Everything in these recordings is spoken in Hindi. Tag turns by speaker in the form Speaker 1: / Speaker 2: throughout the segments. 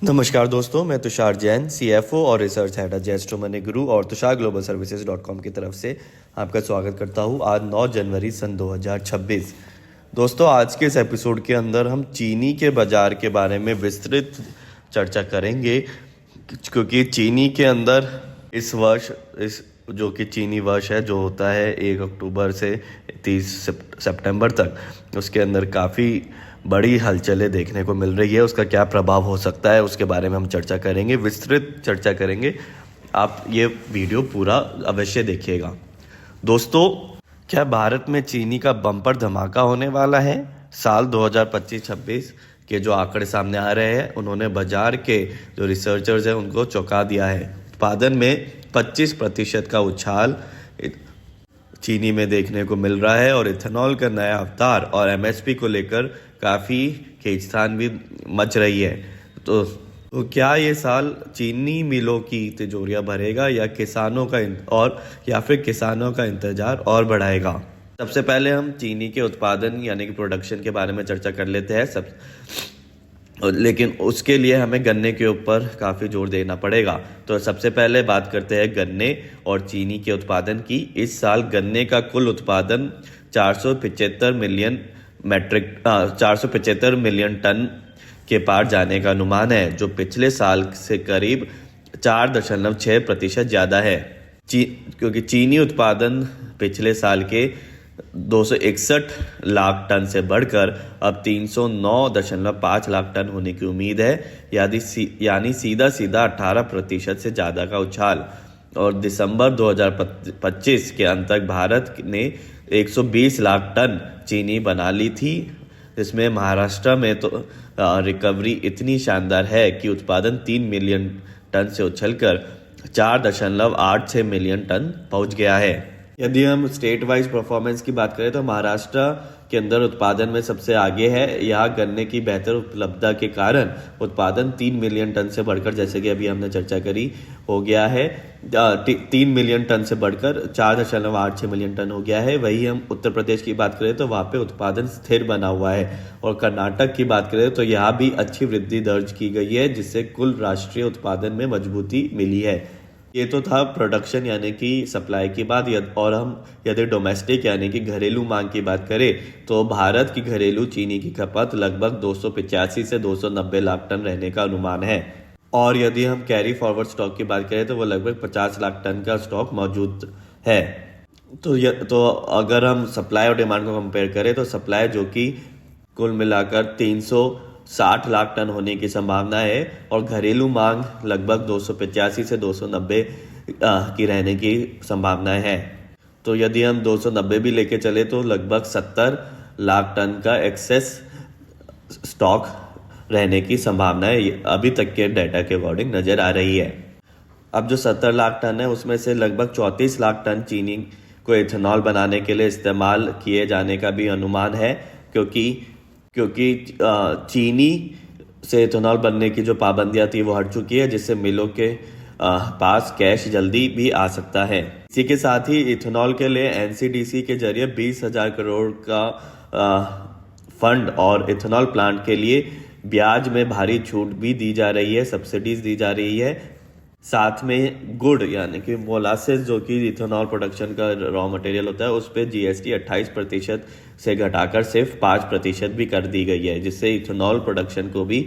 Speaker 1: नमस्कार दोस्तों, मैं तुषार जैन, सीएफओ और रिसर्च हेड जेस्टो मनी गुरु और तुषार ग्लोबल सर्विसेज .com की तरफ से आपका स्वागत करता हूँ। आज 9 जनवरी सन 2026। दोस्तों, आज के इस एपिसोड के अंदर हम चीनी के बाज़ार के बारे में विस्तृत चर्चा करेंगे, क्योंकि चीनी के अंदर इस वर्ष जो कि चीनी वर्ष है, जो होता है 1 अक्टूबर से 30 सितंबर तक, उसके अंदर काफ़ी बड़ी हलचलें देखने को मिल रही है। उसका क्या प्रभाव हो सकता है, उसके बारे में हम चर्चा करेंगे, विस्तृत चर्चा करेंगे। आप ये वीडियो पूरा अवश्य देखिएगा। दोस्तों, क्या भारत में चीनी का बम्पर धमाका होने वाला है? साल 2025-26 के जो आंकड़े सामने आ रहे हैं, उन्होंने बाजार के जो रिसर्चर्स हैं उनको चौंका दिया है। उत्पादन में 25% का उछाल चीनी में देखने को मिल रहा है और इथेनॉल का नया अवतार और एमएसपी को लेकर काफ़ी खींचतान भी मच रही है। तो क्या ये साल चीनी मिलों की तिजोरियां भरेगा या फिर किसानों का इंतजार और बढ़ाएगा? सबसे पहले हम चीनी के उत्पादन यानी कि प्रोडक्शन के बारे में चर्चा कर लेते हैं। लेकिन उसके लिए हमें गन्ने के ऊपर काफ़ी जोर देना पड़ेगा। तो सबसे पहले बात करते हैं गन्ने और चीनी के उत्पादन की। इस साल गन्ने का कुल उत्पादन 475 मिलियन टन के पार जाने का अनुमान है, जो पिछले साल से करीब 4.6% ज़्यादा है। क्योंकि चीनी उत्पादन पिछले साल के 261 लाख टन से बढ़कर अब 309.5 लाख टन होने की उम्मीद है, यानी सीधा 18% से ज़्यादा का उछाल। और दिसंबर 2025 के अंत तक भारत ने 120 लाख टन चीनी बना ली थी। इसमें महाराष्ट्र में तो रिकवरी इतनी शानदार है कि उत्पादन 3 मिलियन टन से उछलकर 4.86 मिलियन टन पहुंच गया है। यदि हम स्टेट वाइज परफॉर्मेंस की बात करें तो महाराष्ट्र के अंदर उत्पादन में सबसे आगे है। यहाँ गन्ने की बेहतर उपलब्धता के कारण उत्पादन 3 मिलियन टन से बढ़कर, जैसे कि अभी हमने चर्चा करी, हो गया है 3 मिलियन टन से बढ़कर 4.86 मिलियन टन हो गया है। वही हम उत्तर प्रदेश की बात करें तो वहाँ पे उत्पादन स्थिर बना हुआ है। और कर्नाटक की बात करें तो यहाँ भी अच्छी वृद्धि दर्ज की गई है, जिससे कुल राष्ट्रीय उत्पादन में मजबूती मिली है। ये तो था प्रोडक्शन यानी कि सप्लाई की बात। और हम यदि डोमेस्टिक यानी कि घरेलू मांग की बात करें तो भारत की घरेलू चीनी की खपत लगभग 285 से 290 लाख टन रहने का अनुमान है। और यदि हम कैरी फॉरवर्ड स्टॉक की बात करें तो वो लगभग 50 लाख टन का स्टॉक मौजूद है। तो अगर हम सप्लाई और डिमांड को कंपेयर करें तो सप्लाई, जो कि कुल मिलाकर 360 लाख टन होने की संभावना है, और घरेलू मांग लगभग 285 से 290 की रहने की संभावनाएं है। तो यदि हम 290 भी लेके चले तो लगभग 70 लाख टन का एक्सेस स्टॉक रहने की संभावनाएं अभी तक के डाटा के अकॉर्डिंग नजर आ रही है। अब जो 70 लाख टन है उसमें से लगभग 34 लाख टन चीनी को इथेनॉल बनाने के लिए इस्तेमाल किए जाने का भी अनुमान है, क्योंकि चीनी से इथेनॉल बनने की जो पाबंदियां थी वो हट चुकी है, जिससे मिलों के पास कैश जल्दी भी आ सकता है। इसी के साथ ही इथेनॉल के लिए एनसीडीसी के जरिए 20,000 करोड़ का फंड और इथेनॉल प्लांट के लिए ब्याज में भारी छूट भी दी जा रही है, सब्सिडीज दी जा रही है। साथ में गुड़ यानी कि मोलासेस, जो कि इथेनॉल प्रोडक्शन का रॉ मटेरियल होता है, उस पर जीएसटी 28% से घटाकर सिर्फ 5% भी कर दी गई है, जिससे इथेनॉल प्रोडक्शन को भी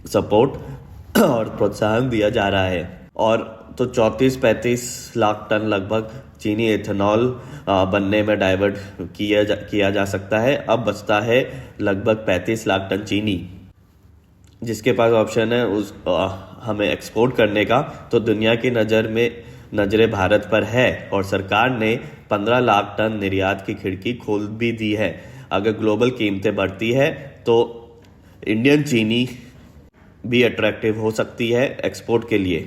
Speaker 1: सपोर्ट और प्रोत्साहन दिया जा रहा है। और तो 34-35 लाख टन लगभग चीनी इथेनॉल बनने में डाइवर्ट किया जा सकता है। अब बचता है लगभग 35 लाख टन चीनी, जिसके पास ऑप्शन है हमें एक्सपोर्ट करने का। तो दुनिया की नजरें भारत पर है और सरकार ने 15 लाख टन निर्यात की खिड़की खोल भी दी है। अगर ग्लोबल कीमतें बढ़ती है तो इंडियन चीनी भी अट्रैक्टिव हो सकती है एक्सपोर्ट के लिए।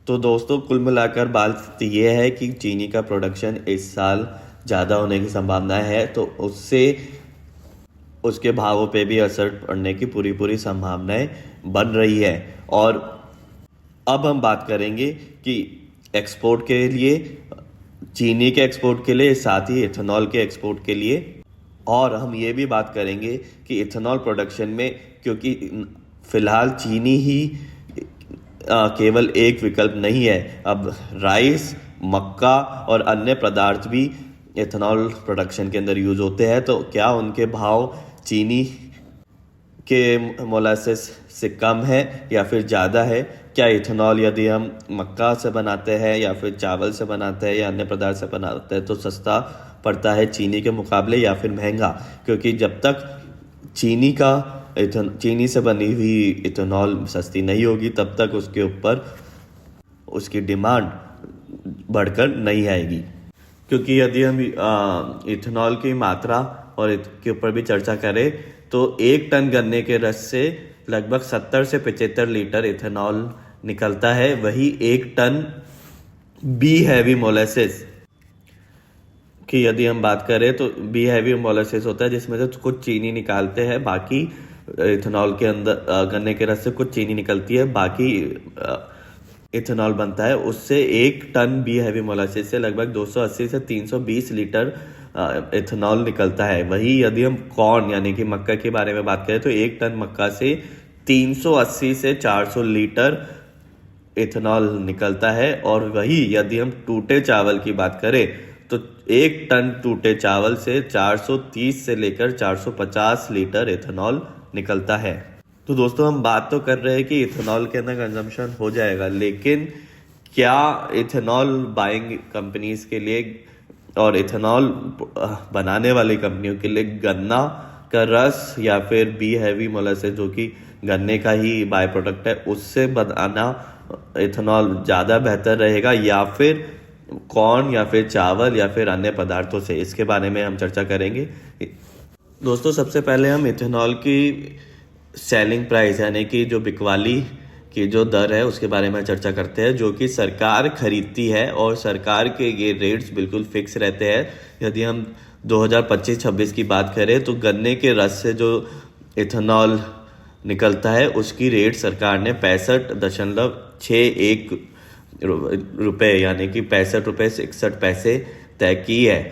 Speaker 1: तो दोस्तों, कुल मिलाकर बात यह है कि चीनी का प्रोडक्शन इस साल ज़्यादा होने की संभावना है, तो उससे उसके भावों पे भी असर पड़ने की पूरी संभावनाएं बन रही है। और अब हम बात करेंगे कि एक्सपोर्ट के लिए, चीनी के एक्सपोर्ट के लिए, साथ ही इथेनॉल के एक्सपोर्ट के लिए। और हम ये भी बात करेंगे कि इथेनॉल प्रोडक्शन में, क्योंकि फिलहाल चीनी ही केवल एक विकल्प नहीं है। अब राइस, मक्का और अन्य पदार्थ भी इथेनॉल प्रोडक्शन के अंदर यूज होते हैं। तो क्या उनके भाव चीनी के मोलासेस से कम है या फिर ज़्यादा है? क्या इथेनॉल यदि हम मक्का से बनाते हैं या फिर चावल से बनाते हैं या अन्य पदार्थ से बनाते हैं तो सस्ता पड़ता है चीनी के मुकाबले या फिर महंगा? क्योंकि जब तक चीनी से बनी हुई इथेनॉल सस्ती नहीं होगी तब तक उसके ऊपर उसकी डिमांड बढ़कर नहीं आएगी। क्योंकि यदि हम इथेनॉल की मात्रा और इसके ऊपर भी चर्चा करें तो 1 टन गन्ने के रस से लगभग 70 से 75 लीटर इथेनॉल निकलता है। वही 1 टन बी हैवी मोलासेस की यदि हम बात करें तो बी हैवी मोलासेस होता है जिसमें से कुछ चीनी निकालते हैं, बाकी इथेनॉल के अंदर गन्ने के रस से कुछ चीनी निकलती है, बाकी इथेनॉल बनता है। उससे 1 टन बी हैवी मोलासेस से लगभग 280 से 320 लीटर इथेनॉल निकलता है। वही यदि हम कॉर्न यानी कि मक्का के बारे में बात करें तो 1 टन मक्का से 380 से 400 लीटर इथेनॉल निकलता है। और वही यदि हम टूटे चावल की बात करें तो 1 टन टूटे चावल से 430 से लेकर 450 लीटर इथेनॉल निकलता है। तो दोस्तों हम बात तो कर रहे हैं कि इथेनॉल के अंदर कंजम्पशन हो जाएगा, लेकिन क्या इथेनॉल बाइंग कंपनीज के लिए और इथेनॉल बनाने वाली कंपनियों के लिए गन्ना का रस या फिर बी हैवी मोलासेस जो कि गन्ने का ही बाय प्रोडक्ट है उससे बनाना इथेनॉल ज़्यादा बेहतर रहेगा या फिर कॉर्न या फिर चावल या फिर अन्य पदार्थों से? इसके बारे में हम चर्चा करेंगे। दोस्तों सबसे पहले हम इथेनॉल की सेलिंग प्राइस यानी कि जो बिकवाली की जो दर है उसके बारे में चर्चा करते हैं, जो कि सरकार खरीदती है और सरकार के ये रेट्स बिल्कुल फिक्स रहते हैं। यदि हम 2025-26 की बात करें तो गन्ने के रस से जो इथेनॉल निकलता है उसकी रेट सरकार ने 65.61 रुपये यानी कि 65 रुपये 61 पैसे तय की है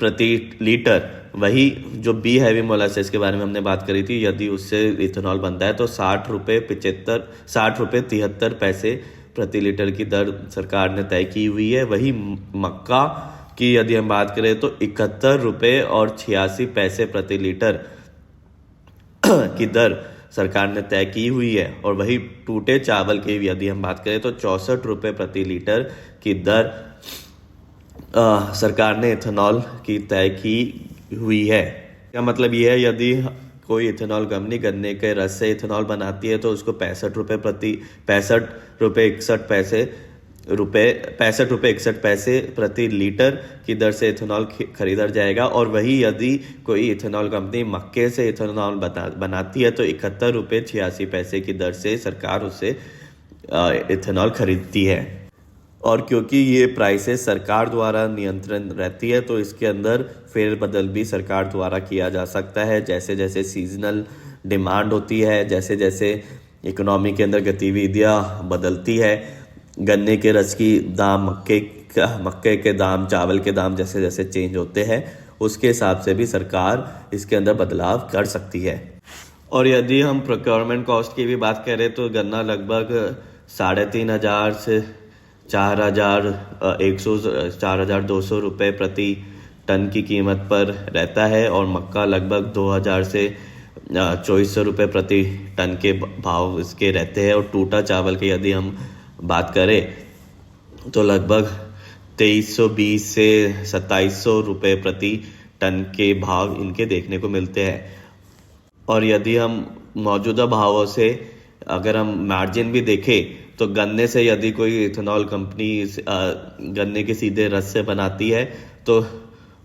Speaker 1: प्रति लीटर। वही जो बी हैवी मोलासेस के बारे में हमने बात करी थी, यदि उससे इथेनॉल बनता है तो 60 रुपये 73 पैसे प्रति लीटर की दर सरकार ने तय की हुई है। वही मक्का की यदि हम बात करें तो 71 रुपये और 86 पैसे प्रति लीटर की दर सरकार ने तय की हुई है। और वही टूटे चावल की यदि हम बात करें तो 64 रुपये प्रति लीटर की दर सरकार ने इथेनॉल की तय की हुई है। क्या मतलब ये है, यदि कोई इथेनॉल कंपनी गन्ने के रस से इथेनॉल बनाती है तो उसको 65 रुपये 61 पैसे प्रति लीटर की दर से इथेनॉल खरीदा जाएगा। और वही यदि कोई इथेनॉल कंपनी मक्के से इथेनॉल बनाती है तो 71 रुपये 86 पैसे की दर से सरकार उससे इथेनॉल खरीदती है। और क्योंकि ये प्राइसेस सरकार द्वारा नियंत्रण रहती है तो इसके अंदर फेरबदल भी सरकार द्वारा किया जा सकता है। जैसे जैसे सीजनल डिमांड होती है, जैसे जैसे इकोनॉमी के अंदर गतिविधियाँ बदलती है, गन्ने के रस की दाम, मक्के के दाम, चावल के दाम जैसे जैसे चेंज होते हैं उसके हिसाब से भी सरकार इसके अंदर बदलाव कर सकती है। और यदि हम प्रोक्योरमेंट कॉस्ट की भी बात करें तो गन्ना लगभग 3,500 से 4,200 रुपये प्रति टन की कीमत पर रहता है। और मक्का लगभग 2,000 से 2,400 रुपये प्रति टन के भाव इसके रहते हैं। और टूटा चावल की यदि हम बात करें तो लगभग 2,320 से 2,700 रुपये प्रति टन के भाव इनके देखने को मिलते हैं। और यदि हम मौजूदा भावों से अगर हम मार्जिन भी देखें तो गन्ने से यदि कोई इथेनॉल कंपनी गन्ने के सीधे रस से बनाती है तो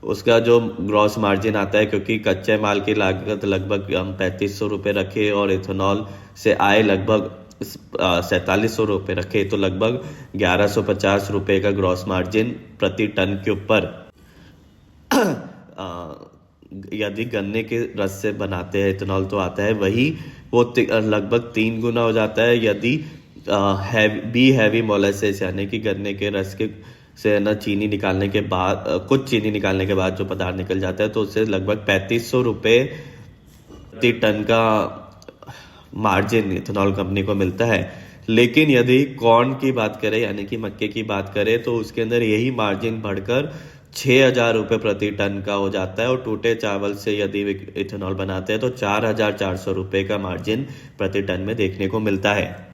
Speaker 1: उसका जो ग्रॉस मार्जिन आता है, क्योंकि कच्चे माल की लागत लगभग हम 3,500 रुपये रखे और इथेनॉल से आए लगभग 4,700 रुपये रखे तो लगभग 1,150 रुपये का ग्रॉस मार्जिन प्रति टन के ऊपर यदि गन्ने के रस से बनाते हैं इथेनॉल तो आता है। वही वो लगभग 3 गुना हो जाता है यदि बी हैवी मोलासेस यानी कि गन्ने के रस के से ना चीनी निकालने के बाद कुछ चीनी निकालने के बाद जो पदार्थ निकल जाता है तो उससे लगभग 3,500 रुपये प्रति टन का मार्जिन इथेनॉल कंपनी को मिलता है। लेकिन यदि कॉर्न की बात करें यानी कि मक्के की बात करें तो उसके अंदर यही मार्जिन बढ़कर 6,000 रुपये प्रति टन का हो जाता है और टूटे चावल से यदि इथेनॉल बनाते हैं तो 4,400 रुपये का मार्जिन प्रति टन में देखने को मिलता है।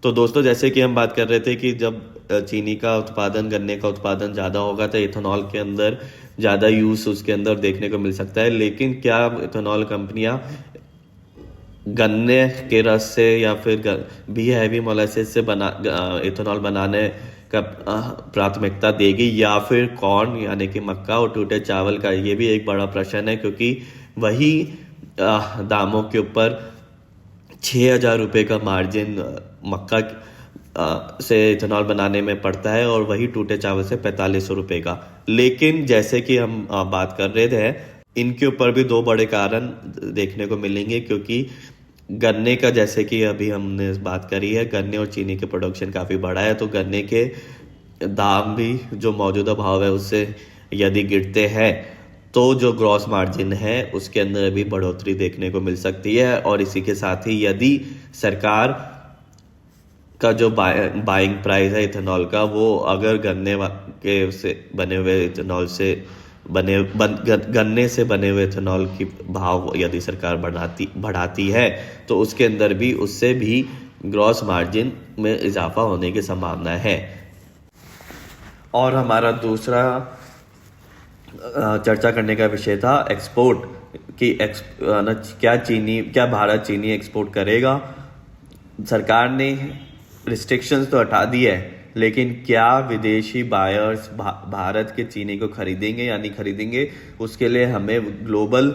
Speaker 1: तो दोस्तों, जैसे कि हम बात कर रहे थे कि जब चीनी का उत्पादन, गन्ने का उत्पादन ज़्यादा होगा तो इथेनॉल के अंदर ज़्यादा यूज़ उसके अंदर देखने को मिल सकता है। लेकिन क्या इथेनॉल कंपनियां गन्ने के रस से या फिर बी हैवी मोलासिस से इथेनॉल बनाने का प्राथमिकता देगी या फिर कॉर्न यानी कि मक्का और टूटे चावल का? ये भी एक बड़ा प्रश्न है, क्योंकि वही दामों के ऊपर 6,000 रुपये का मार्जिन मक्का से इथेनॉल बनाने में पड़ता है और वही टूटे चावल से 4500 रुपये का। लेकिन जैसे कि हम बात कर रहे थे, इनके ऊपर भी दो बड़े कारण देखने को मिलेंगे, क्योंकि गन्ने का, जैसे कि अभी हमने बात करी है, गन्ने और चीनी के प्रोडक्शन काफ़ी बड़ा है, तो गन्ने के दाम भी जो मौजूदा भाव है उससे यदि गिरते हैं तो जो ग्रॉस मार्जिन है उसके अंदर भी बढ़ोतरी देखने को मिल सकती है। और इसी के साथ ही यदि सरकार का जो बाइंग प्राइस है इथेनॉल का, वो अगर गन्ने के से बने हुए इथेनॉल से गन्ने से बने हुए इथेनॉल की भाव यदि सरकार बढ़ाती है तो उसके अंदर भी उससे भी ग्रॉस मार्जिन में इजाफा होने की संभावना है। और हमारा दूसरा चर्चा करने का विषय था एक्सपोर्ट की। क्या भारत चीनी एक्सपोर्ट करेगा? सरकार ने रिस्ट्रिक्शंस तो हटा दी है, लेकिन क्या विदेशी बायर्स भारत के चीनी को खरीदेंगे या नहीं खरीदेंगे? उसके लिए हमें ग्लोबल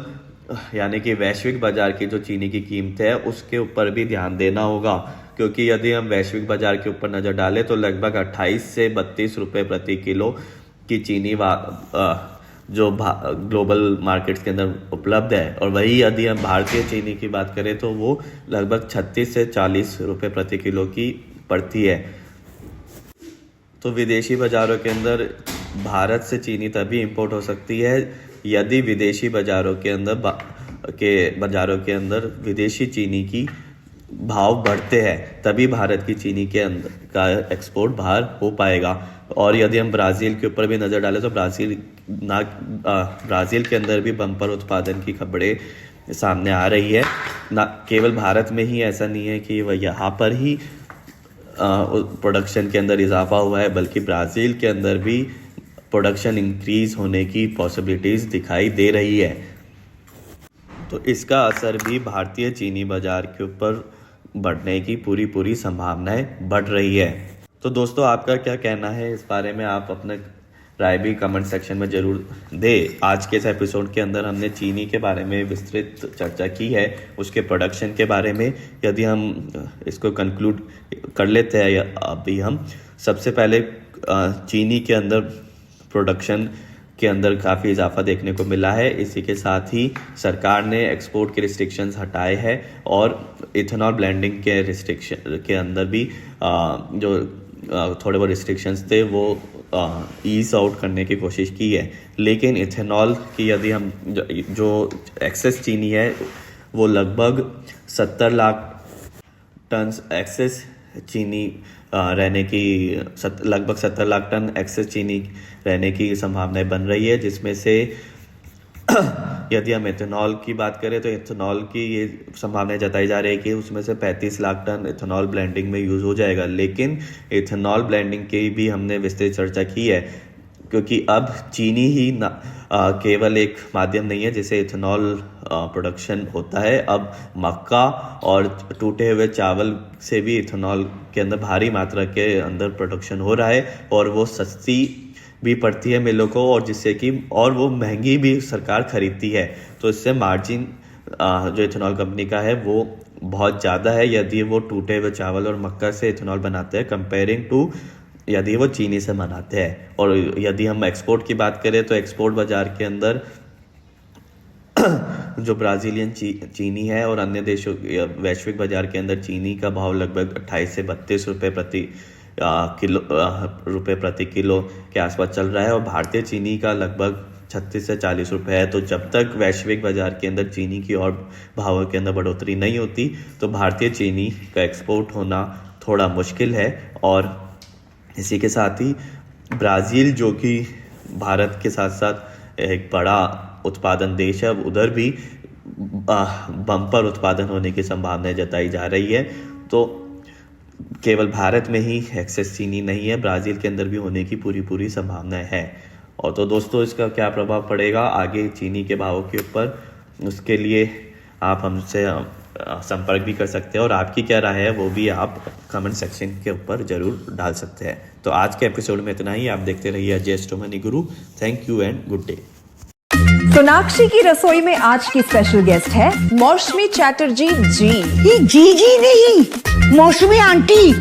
Speaker 1: यानी कि वैश्विक बाजार की जो चीनी की कीमत है उसके ऊपर भी ध्यान देना होगा, क्योंकि यदि हम वैश्विक बाजार के ऊपर नज़र डालें तो लगभग 28 से 32 रुपये प्रति किलो की चीनी जो ग्लोबल मार्केट्स के अंदर उपलब्ध है, और वही यदि हम भारतीय चीनी की बात करें तो वो लगभग 36 से 40 रुपये प्रति किलो की पड़ती है। तो विदेशी बाज़ारों के अंदर भारत से चीनी तभी इंपोर्ट हो सकती है यदि विदेशी बाज़ारों के अंदर विदेशी चीनी की भाव बढ़ते हैं, तभी भारत की चीनी के अंदर का एक्सपोर्ट बाहर हो पाएगा। और यदि हम ब्राज़ील के ऊपर भी नज़र डालें तो ब्राज़ील के अंदर भी बम्पर उत्पादन की खबरें सामने आ रही है। ना केवल भारत में ही ऐसा नहीं है कि वह यहाँ पर ही प्रोडक्शन के अंदर इजाफा हुआ है, बल्कि ब्राज़ील के अंदर भी प्रोडक्शन इंक्रीज होने की पॉसिबिलिटीज़ दिखाई दे रही है। तो इसका असर भी भारतीय चीनी बाज़ार के ऊपर बढ़ने की पूरी संभावनाएं बढ़ रही है। तो दोस्तों, आपका क्या कहना है इस बारे में? आप अपने राय भी कमेंट सेक्शन में ज़रूर दें। आज के इस एपिसोड के अंदर हमने चीनी के बारे में विस्तृत चर्चा की है, उसके प्रोडक्शन के बारे में। यदि हम इसको कंक्लूड कर लेते हैं अभी हम, सबसे पहले चीनी के अंदर प्रोडक्शन के अंदर काफ़ी इजाफा देखने को मिला है। इसी के साथ ही सरकार ने एक्सपोर्ट के रिस्ट्रिक्शंस हटाए हैं और इथेनॉल ब्लेंडिंग के रिस्ट्रिक्शन के अंदर भी जो थोड़े बहुत रिस्ट्रिक्शंस थे वो ईज आउट करने की कोशिश की है। लेकिन इथेनॉल की यदि हम जो एक्सेस चीनी है वो लगभग 70 लाख टन एक्सेस चीनी रहने की लगभग 70 लाख टन एक्सेस चीनी रहने की संभावनाएं बन रही है, जिसमें से यदि हम इथेनॉल की बात करें तो इथेनॉल की ये संभावनाएं जताई जा रही है कि उसमें से 35 लाख टन इथेनॉल ब्लेंडिंग में यूज़ हो जाएगा। लेकिन इथेनॉल ब्लेंडिंग की भी हमने विस्तृत चर्चा की है, क्योंकि अब चीनी ही केवल एक माध्यम नहीं है जिससे इथेनॉल प्रोडक्शन होता है। अब मक्का और टूटे हुए चावल से भी इथेनॉल के अंदर भारी मात्रा के अंदर प्रोडक्शन हो रहा है और वो सस्ती भी पड़ती है मिलों को, और जिससे कि और वो महंगी भी सरकार खरीदती है। तो इससे मार्जिन जो इथेनॉल कंपनी का है वो बहुत ज़्यादा है यदि वो टूटे हुए चावल और मक्का से इथेनॉल बनाते हैं कंपेयरिंग टू यदि वो चीनी से बनाते हैं। और यदि हम एक्सपोर्ट की बात करें तो एक्सपोर्ट बाज़ार के अंदर जो ब्राज़ीलियन चीनी है और अन्य देशों वैश्विक बाज़ार के अंदर चीनी का भाव लगभग 28 से 32 रुपये प्रति किलो के आसपास चल रहा है, और भारतीय चीनी का लगभग 36 से 40 रुपए है। तो जब तक वैश्विक बाजार के अंदर चीनी की और भावों के अंदर बढ़ोतरी नहीं होती तो भारतीय चीनी का एक्सपोर्ट होना थोड़ा मुश्किल है। और इसी के साथ ही ब्राज़ील जो कि भारत के साथ साथ एक बड़ा उत्पादन देश है, उधर भी बम्पर उत्पादन होने की संभावना जताई जा रही है। तो केवल भारत में ही एक्सेस चीनी नहीं है, ब्राज़ील के अंदर भी होने की पूरी संभावना है। और तो दोस्तों इसका क्या प्रभाव पड़ेगा आगे चीनी के भावों के ऊपर, उसके लिए आप हमसे संपर्क भी कर सकते हैं और आपकी क्या राय है वो भी आप कमेंट सेक्शन के ऊपर ज़रूर डाल सकते हैं। तो आज के एपिसोड में इतना ही। आप देखते रहिए Ajay astro money Guru. Thank you and good day.
Speaker 2: Sonakshi की रसोई में आज की स्पेशल गेस्ट है मौसमी चैटर्जी जी।
Speaker 3: ये जी नहीं, मौसमी आंटी।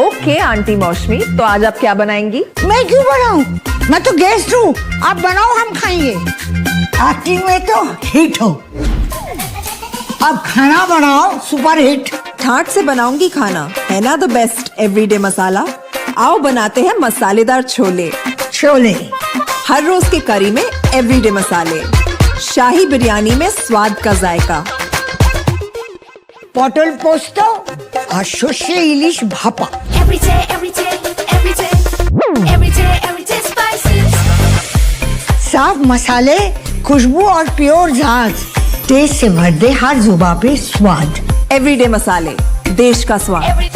Speaker 2: ओके आंटी मौसमी, तो आज आप क्या बनाएंगी?
Speaker 3: मैं क्यों बनाऊं? मैं तो गेस्ट हूँ, आप बनाओ हम खाएंगे। एक्टिंग में तो हिट हो, अब खाना बनाओ सुपर हिट।
Speaker 2: ठाट से बनाऊंगी खाना, है ना द बेस्ट एवरीडे मसाला। आओ बनाते हैं मसालेदार छोले।
Speaker 3: छोले
Speaker 2: हर रोज की करी में एवरीडे मसाले, शाही बिरयानी में स्वाद का जायका।
Speaker 3: पटल पोस्तो और सर्षे इलिश भापा। साफ मसाले, खुशबू और प्योर झांझ, टेस्ट से भर दे हर जुबान पे स्वाद।
Speaker 2: एवरीडे मसाले, देश का स्वाद।